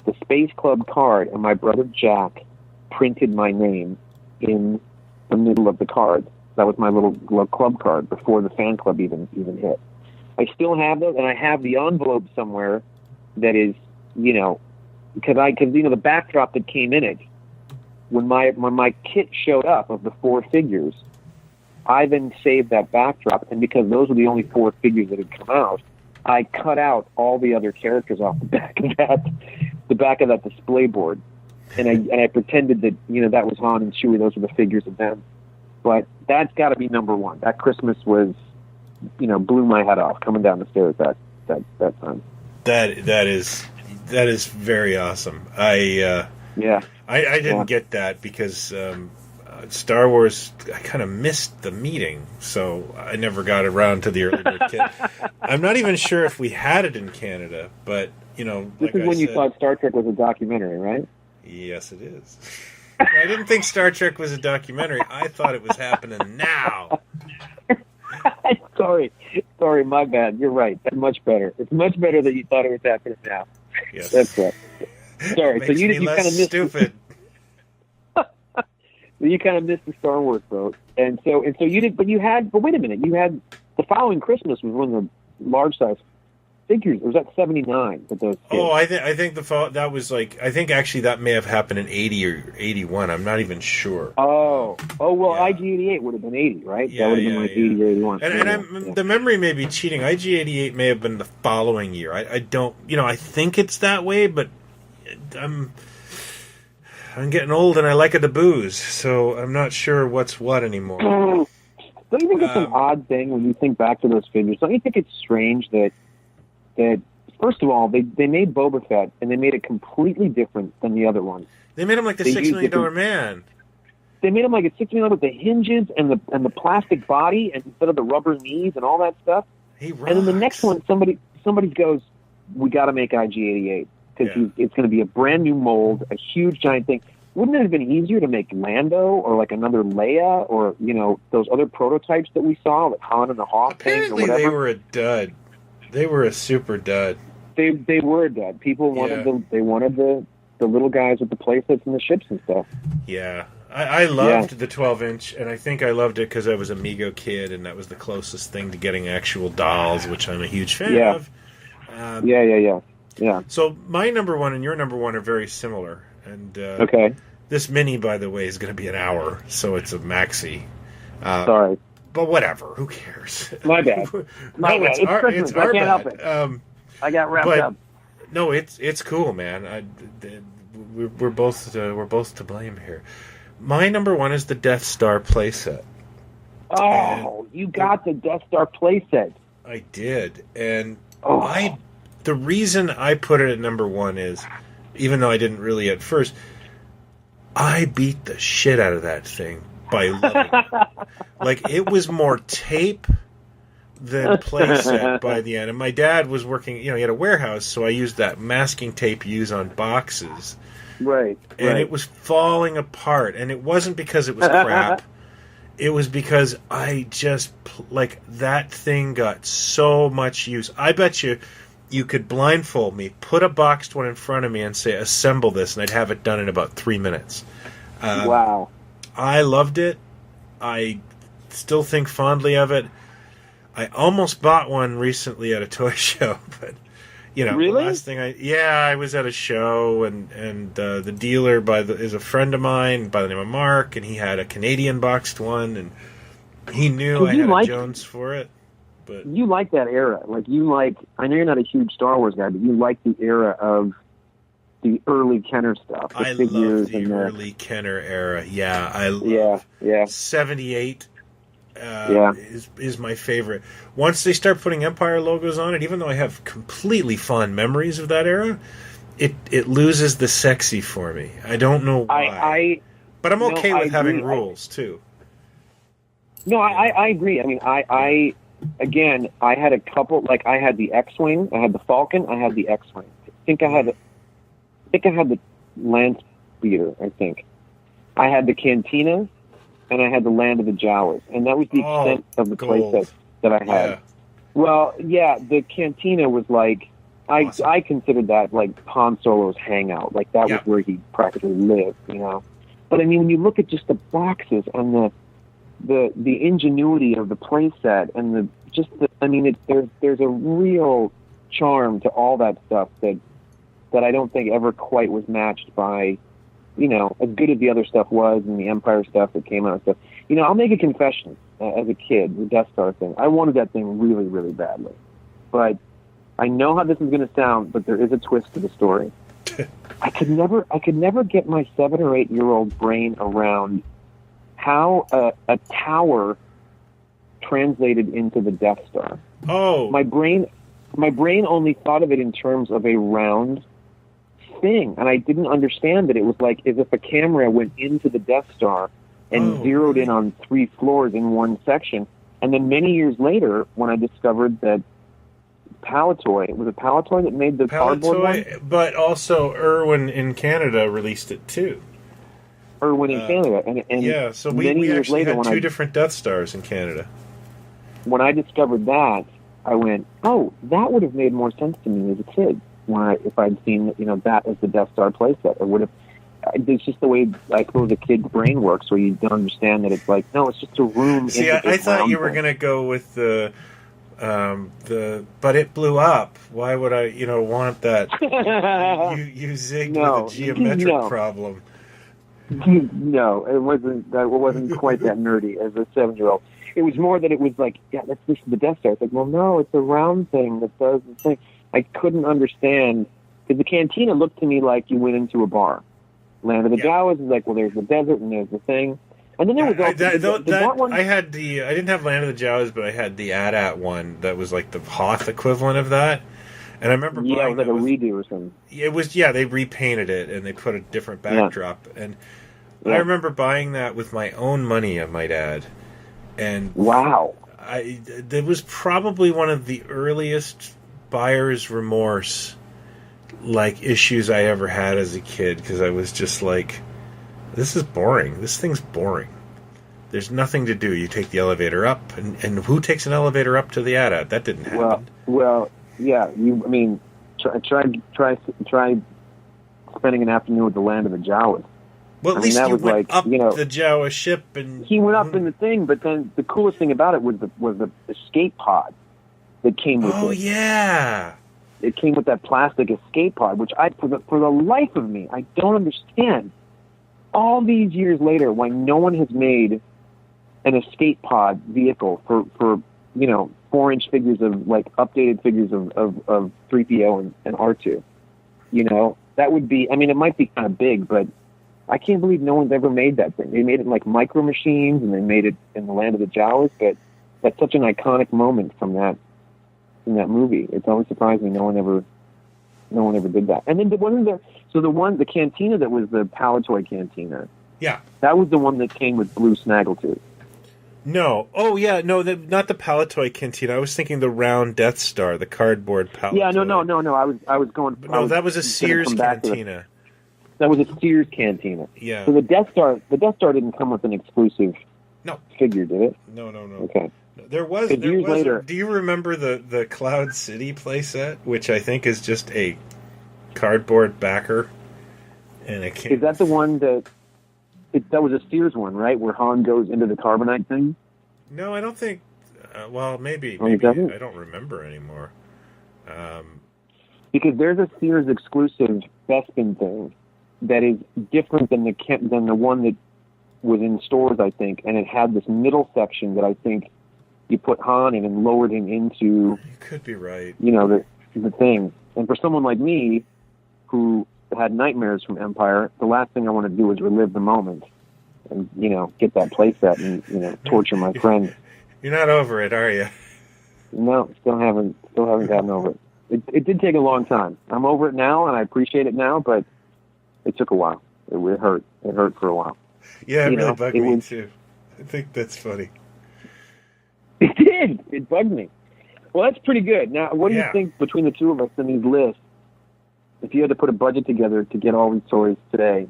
the Space Club card, and my brother Jack printed my name in the middle of the card. That was my little club card before the fan club even hit. I still have those, and I have the envelope somewhere that is, because the backdrop that came in it, when my kit showed up of the 4 figures, I then saved that backdrop, and because those were the only 4 figures that had come out, I cut out all the other characters off the back of that display board, and I pretended that that was Han and Chewie. Those were the figures of them. But that's got to be number 1. That Christmas was, blew my head off coming down the stairs that time. That is very awesome. I didn't get that because Star Wars, I kind of missed the meeting, so I never got around to the early bird kit. I'm not even sure if we had it in Canada, but, you know, this is when you thought Star Trek was a documentary, right? Yes, it is. I didn't think Star Trek was a documentary. I thought it was happening now. Sorry, my bad. You're right. That's much better. It's much better that you thought it was happening now. Yes. That's right. Sorry. Makes so you me kind of missed stupid. You kind of missed the Star Wars boat, and so you did. But wait a minute. You had the following Christmas was one of the large size figures. Or was that 79 with those kids? Oh, I think that was like, I think actually that may have happened in 80 or 81. I'm not even sure. Oh well, Yeah. IG-88 would have been 80, right? Yeah, that would have been like 80 or 81. And the memory may be cheating. IG-88 may have been the following year. I don't, I think it's that way, but I'm getting old and I like the booze, so I'm not sure what's what anymore. Don't you think it's an odd thing when you think back to those figures? Don't you think it's strange that first of all, they made Boba Fett and they made it completely different than the other ones. They made him like the $6 million man. They made him like a $6 million with the hinges and the plastic body and instead of the rubber knees and all that stuff. He rocks. And then the next one, somebody goes, we got to make IG-88 because it's going to be a brand new mold, a huge giant thing. Wouldn't it have been easier to make Lando or like another Leia or those other prototypes that we saw, like Han and the Hawk things or whatever? Apparently, they were a dud. They were a super dud. They were a dud. People wanted the little guys with the playsets and the ships and stuff. Yeah. I loved the 12-inch, and I think I loved it because I was a Mego kid, and that was the closest thing to getting actual dolls, which I'm a huge fan of. Yeah. So my number one and your number one are very similar. And okay. This mini, by the way, is going to be an hour, so it's a maxi. Sorry. But whatever, who cares? My bad. My bad. It's Christmas. I can't help it. I got wrapped up. No, it's cool, man. We're both to blame here. My number one is the Death Star playset. Oh, you got the Death Star playset. I did, and the reason I put it at number one is, even though I didn't really at first, I beat the shit out of that thing by loving it. Like, it was more tape than playset by the end. And my dad was working, he had a warehouse, so I used that masking tape you use on boxes. Right. And it was falling apart. And it wasn't because it was crap. It was because I just, that thing got so much use. I bet you could blindfold me, put a boxed one in front of me, and say, assemble this, and I'd have it done in about 3 minutes. Wow. I loved it. I still think fondly of it. I almost bought one recently at a toy show, but really? The last thing I was at a show, and the dealer is a friend of mine by the name of Mark, and he had a Canadian boxed one, and he knew I had a Jones for it. But you like that era, I know you're not a huge Star Wars guy, but you like the era of the early Kenner stuff. I love the early Kenner era. Yeah, I love 78. Is my favorite. Once they start putting Empire logos on it, even though I have completely fond memories of that era, it loses the sexy for me. I don't know why. But I'm okay with having rules too. No, I agree. I mean, I had a couple. I had the X-wing, I had the Falcon, I had the X-wing. I think I had the Land Speeder. I think I had the Cantina. And I had the Land of the Jawas, and that was the extent of the playset that I had. Yeah. Well, the Cantina was awesome. I considered that like Han Solo's hangout, that was where he practically lived, But I mean, when you look at just the boxes and the ingenuity of the playset and there's a real charm to all that stuff that I don't think ever quite was matched by. As good as the other stuff was and the Empire stuff that came out and stuff. I'll make a confession as a kid, the Death Star thing. I wanted that thing really, really badly. But I know how this is going to sound, but there is a twist to the story. I could never get my 7 or 8 year old brain around how a tower translated into the Death Star. Oh. My brain only thought of it in terms of a round thing, and I didn't understand that it was as if a camera went into the Death Star and zeroed in on 3 floors in one section. And then many years later, when I discovered that Palitoy, was it Palitoy that made the cardboard one? But also Irwin in Canada released it too. Irwin in Canada. And yeah, so we actually had 2 different Death Stars in Canada. When I discovered that, I went, oh, that would have made more sense to me as a kid if I'd seen, that as the Death Star playset. It would have. It's just the way I suppose a kid's brain works, where you don't understand that it's like, no, it's just a room. See, I thought you were going to go with the but it blew up. Why would I, want that? you zigged with a geometric problem. No, it wasn't. That wasn't quite that nerdy as a 7-year-old. It was more that it was like, yeah, this is the Death Star. It's like, well, no, it's a round thing that does the thing. I couldn't understand because the cantina looked to me like you went into a bar. Land of the Jawas is like, well, there's the desert and there's the thing. And then there was also that one. I didn't have Land of the Jawas, but I had the AT-AT one that was like the Hoth equivalent of that. And I remember buying it was like a redo or something. It was, they repainted it and they put a different backdrop. Yeah. And I remember buying that with my own money, I might add. And wow, that was probably one of the earliest buyer's remorse issues I ever had as a kid, because I was just like, this is boring. This thing's boring. There's nothing to do. You take the elevator up, and who takes an elevator up to the AT-AT? That didn't happen. Well, yeah. Try spending an afternoon with the Land of the Jawas. Well, at least he went up the Jawa ship, and he went up in the thing. But then the coolest thing about it was the escape pod that came with it. Oh yeah, it came with that plastic escape pod, which for the life of me, I don't understand. All these years later, why no one has made an escape pod vehicle for 4-inch figures of updated figures of 3PO and R2. That would be. I mean, it might be kind of big, but I can't believe no one's ever made that thing. They made it in Micro Machines, and they made it in the Land of the Jawas, but that's such an iconic moment from that movie. It's always surprised me no one ever did that. And then wasn't there? So the cantina that was the Palitoy cantina. Yeah, that was the one that came with blue snaggletooth. No. Oh yeah, no, not the Palitoy cantina. I was thinking the round Death Star, the cardboard Palitoy. Yeah, no. I was going. No, that was a Sears cantina. That was a Sears cantina. Yeah. So the Death Star didn't come with an exclusive figure, did it? No. Okay. There was later. Do you remember the Cloud City playset, which I think is just a cardboard backer? And is that the one that was a Sears one, right? Where Han goes into the carbonite thing? No, I don't think. Well, maybe I don't remember anymore. Because there's a Sears exclusive Bespin thing that is different than the one that was in stores, I think, and it had this middle section that I think you put Han in and lowered him into. You could be right. The thing. And for someone like me, who had nightmares from Empire, the last thing I want to do is relive the moment and get that playset and torture my friend. You're not over it, are you? No, still haven't gotten over it. It did take a long time. I'm over it now, and I appreciate it now, but it took a while. It hurt. It hurt for a while. Yeah, it really bugged me too. I think that's funny. It did. It bugged me. Well, that's pretty good. Now, what do you think between the two of us in these lists? If you had to put a budget together to get all these toys today,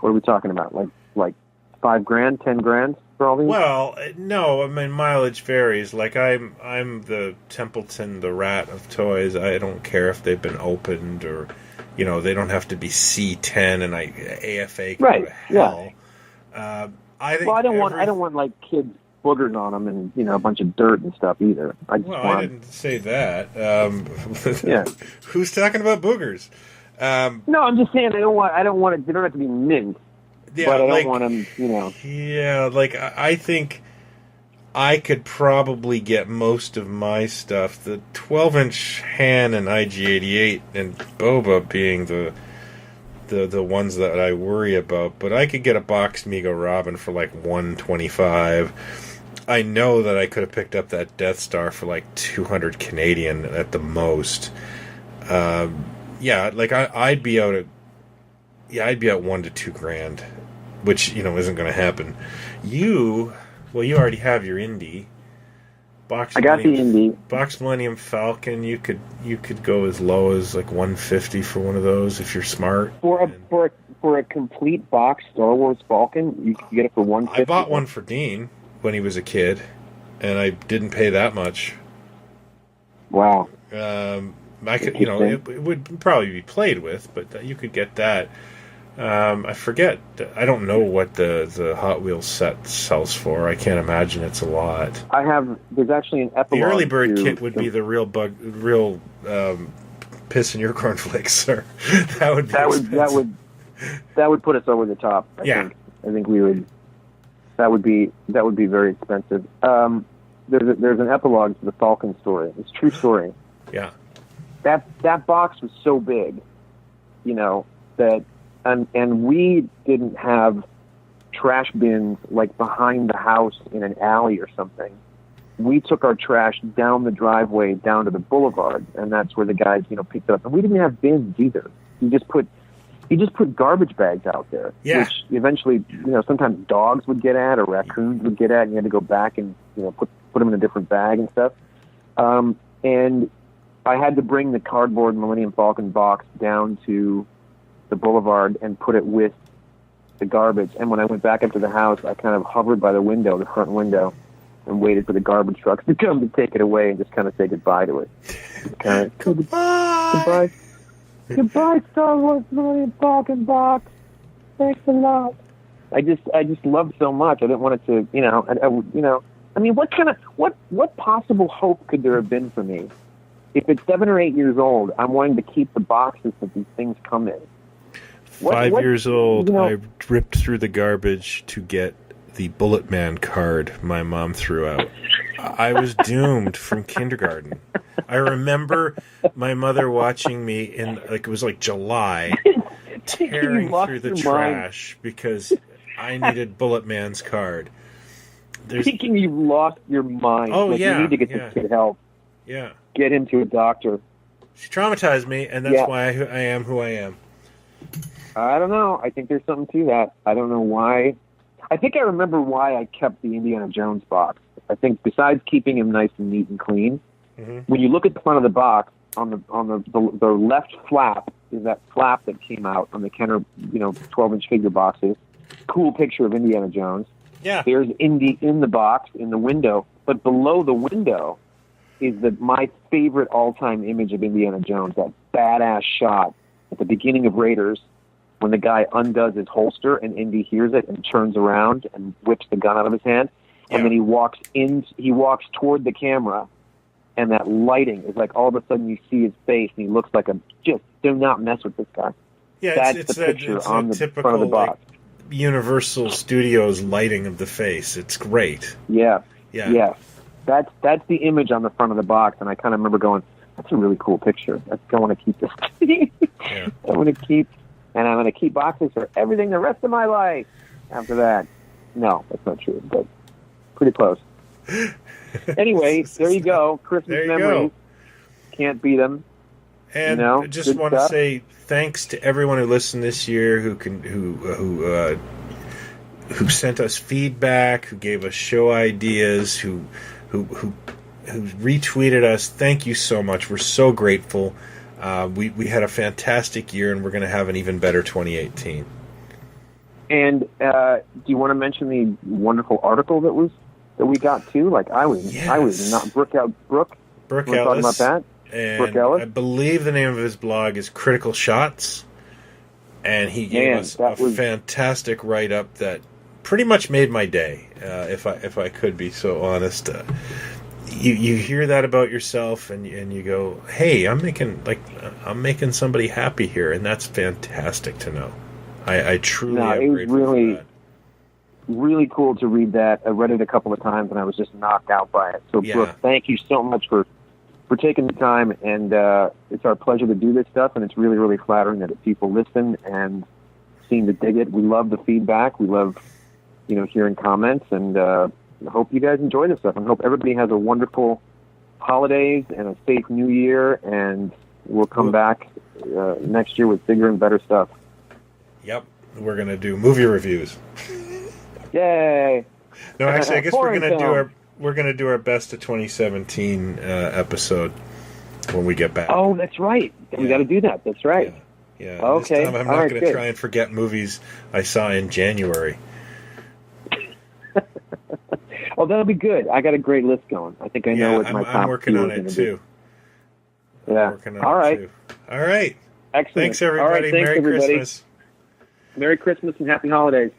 what are we talking about? Like $5,000, $10,000 for all these? Well, no. I mean, mileage varies. I'm the Templeton, the rat of toys. I don't care if they've been opened or, they don't have to be C10 and AFA can go to hell. Yeah. I don't want kids boogers on them and a bunch of dirt and stuff either. I didn't say that. Yeah. Who's talking about boogers? No, I'm just saying I don't want it. They don't have to be mint. Yeah, but I don't want them. Yeah, I think I could probably get most of my stuff. The 12-inch Han and IG-88 and Boba being the ones that I worry about, but I could get a boxed Mego Robin for $125. I know that I could have picked up that Death Star for $200 Canadian at the most. I'd be out at $1,000 to $2,000 which isn't going to happen. You already have your Indy. I got the Indy. Box Millennium Falcon. You could go as low as like $150 for one of those if you're smart. For a complete box Star Wars Falcon, you can get it for $150. I bought one for Dean when he was a kid, and I didn't pay that much. Wow. I could, it would probably be played with, but you could get that. I forget. I don't know what the Hot Wheels set sells for. I can't imagine it's a lot. There's actually an epilogue. The early bird kit would be the real piss in your cornflakes, sir. That would put us over the top. I think we would. That would be very expensive. There's an epilogue to the Falcon story. It's a true story. Yeah. That box was so big, that. And we didn't have trash bins like behind the house in an alley or something. We took our trash down the driveway down to the boulevard, and that's where the guys picked it up. And we didn't have bins either. You just put garbage bags out there, which eventually sometimes dogs would get at or raccoons would get at, and you had to go back and put them in a different bag and stuff. And I had to bring the cardboard Millennium Falcon box down to the boulevard and put it with the garbage. And when I went back up to the house, I kind of hovered by the front window, and waited for the garbage trucks to come to take it away and just kind of say goodbye to it. Goodbye, Star Wars Millennium Falcon box. Thanks a lot. I just loved so much. I didn't want it to, I mean, what possible hope could there have been for me? If it's 7 or 8 years old, I'm wanting to keep the boxes that these things come in. 5 years old, I ripped through the garbage to get the Bullet Man card my mom threw out. I was doomed from kindergarten. I remember my mother watching me it was like July, tearing through the trash because I needed Bullet Man's card. Thinking you lost your mind. Oh, You need to get this kid help. Yeah. Get him to a doctor. She traumatized me, and that's why I am who I am. I don't know. I think there's something to that. I don't know why. I think I remember why I kept the Indiana Jones box. I think besides keeping him nice and neat and clean, when you look at the front of the box, on the left flap is that flap that came out on the Kenner 12-inch figure boxes. Cool picture of Indiana Jones. Yeah. There's Indy in the box in the window, but below the window is my favorite all-time image of Indiana Jones, that badass shot at the beginning of Raiders when the guy undoes his holster and Indy hears it and turns around and whips the gun out of his hand. And then he walks toward the camera, and that lighting is like all of a sudden you see his face and he looks like do not mess with this guy. Yeah, that's the picture on the front of the box. Universal Studios lighting of the face. It's great. Yeah. That's the image on the front of the box, and I kind of remember going, that's a really cool picture. I want to keep this. I'm going to keep boxes for everything the rest of my life after that. No, that's not true, but pretty close. Anyway, there you go. Christmas memories. Can't beat them. And I just want to say thanks to everyone who listened this year, who sent us feedback, who gave us show ideas, who retweeted us. Thank you so much. We're so grateful. We had a fantastic year, and we're going to have an even better 2018. And do you want to mention the wonderful article that we got too? Like I was not Brooke Ellis. Talking about that. And Brooke Ellis? I believe the name of his blog is Critical Shots, and he gave us a fantastic write-up that pretty much made my day, if I could be so honest. You hear that about yourself, and you go, "Hey, I'm making somebody happy here," and that's fantastic to know. I truly am grateful for that. Really cool to read that. I read it a couple of times, and I was just knocked out by it. So, Brooke, thank you so much for taking the time, and it's our pleasure to do this stuff, and it's really, really flattering that people listen and seem to dig it. We love the feedback. We love, hearing comments, and I hope you guys enjoy this stuff, and hope everybody has a wonderful holidays and a safe new year, and we'll come back next year with bigger and better stuff. Yep. we're gonna do movie reviews. Yay! No, actually, I guess we're Foreign gonna film. do our best of 2017 episode when we get back. Oh, that's right. We got to do that. That's right. Yeah. Okay. This time I'm not going to try and forget movies I saw in January. Oh, that'll be good. I got a great list going. I think I know what my top I'm working two on are it gonna too. be. Yeah. All right. All right. Excellent. Thanks, everybody. All right, thanks, Merry everybody. Christmas. Merry Christmas and happy holidays.